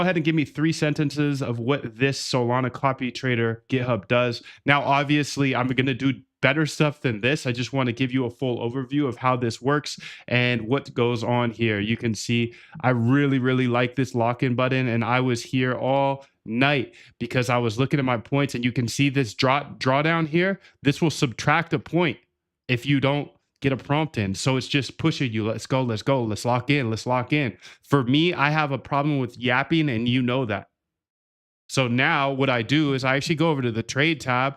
Go ahead and give me 3 sentences of what this Solana copy trader GitHub does. Now, obviously, I'm going to do better stuff than this. I just want to give you a full overview of how this works and what goes on here. You can see I really like this lock-in button, and I was here all night because I was looking at my points, and you can see this drawdown here. This will subtract a point if you don't get a prompt in. So it's just pushing you. Let's go, let's go, let's lock in, let's lock in. For me, I have a problem with yapping, and you know that. So now what I do is I actually go over to the trade tab.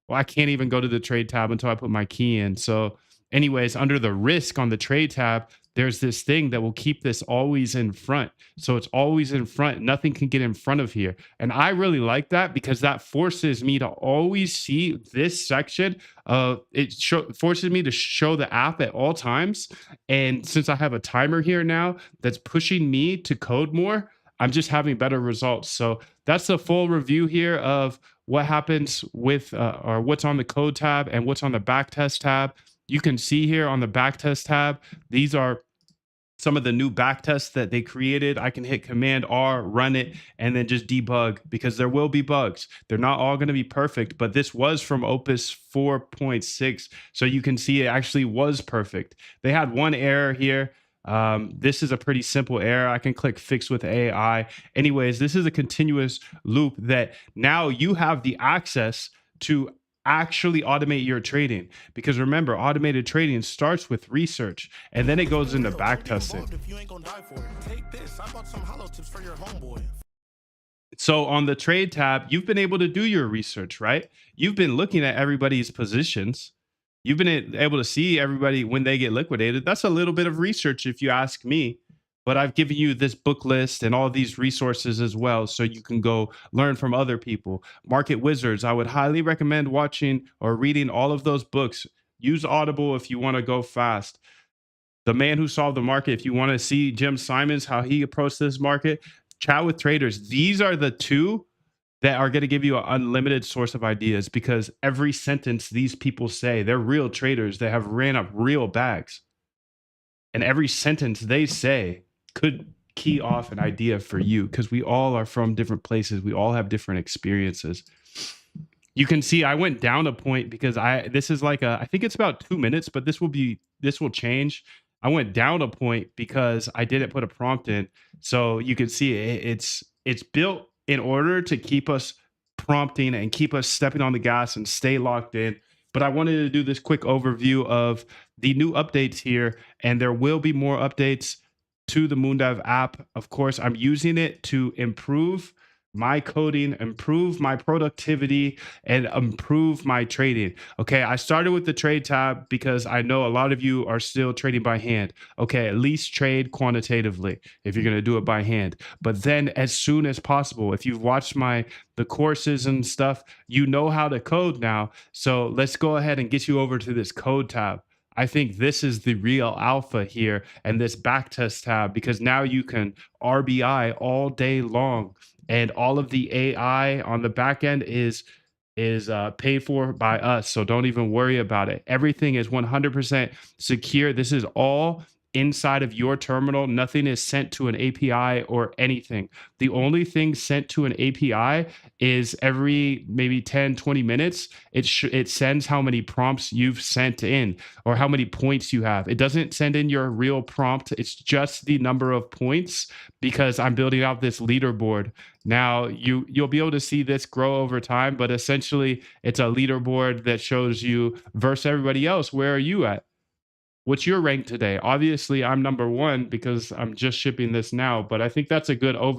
Well, I can't even go to the trade tab until I put my key in. So anyways, under the risk on the trade tab, there's this thing that will keep this always in front. So it's always in front. Nothing can get in front of here. And I really like that because that forces me to always see this section. Forces me to show the app at all times. And since I have a timer here now that's pushing me to code more, I'm just having better results. So that's the full review here of what happens with or what's on the code tab and what's on the backtest tab. You can see here on the backtest tab, these are some of the new backtests that they created. I can hit Command R, run it, and then just debug because there will be bugs. They're not all going to be perfect, but this was from Opus 4.6. So you can see it actually was perfect. They had one error here. This is a pretty simple error. I can click fix with AI. Anyways, this is a continuous loop that now you have the access to actually automate your trading, because remember, automated trading starts with research and then it goes into backtesting. So on the trade tab, you've been able to do your research, right? You've been looking at everybody's positions. You've been able to see everybody when they get liquidated. That's a little bit of research if you ask me. But I've given you this book list and all these resources as well, so you can go learn from other people. Market Wizards, I would highly recommend watching or reading all of those books. Use Audible if you want to go fast. The Man Who Solved the Market, if you want to see Jim Simons, how he approached this market. Chat with Traders. These are the two that are going to give you an unlimited source of ideas, because every sentence these people say, they're real traders that have ran up real bags. And every sentence they say could key off an idea for you, because we all are from different places. We all have different experiences. You can see I went down a point because this is like I think it's about 2 minutes, but this will change. I went down a point because I didn't put a prompt in. So you can see it's built in order to keep us prompting and keep us stepping on the gas and stay locked in. But I wanted to do this quick overview of the new updates here, and there will be more updates to the MoonDev app. Of course, I'm using it to improve my coding, improve my productivity, and improve my trading. Okay, I started with the trade tab because I know a lot of you are still trading by hand. Okay, at least trade quantitatively if you're going to do it by hand. But then as soon as possible, if you've watched the courses and stuff, you know how to code now. So let's go ahead and get you over to this code tab. I think this is the real alpha here, and this backtest tab, because now you can RBI all day long, and all of the AI on the back end is paid for by us. So don't even worry about it. Everything is 100% secure. This is all inside of your terminal. Nothing is sent to an API or anything. The only thing sent to an API is every maybe 10, 20 minutes, it sends how many prompts you've sent in or how many points you have. It doesn't send in your real prompt. It's just the number of points, because I'm building out this leaderboard. Now you'll be able to see this grow over time, but essentially it's a leaderboard that shows you versus everybody else, where are you at? What's your rank today? Obviously, I'm number 1 because I'm just shipping this now, but I think that's a good overview.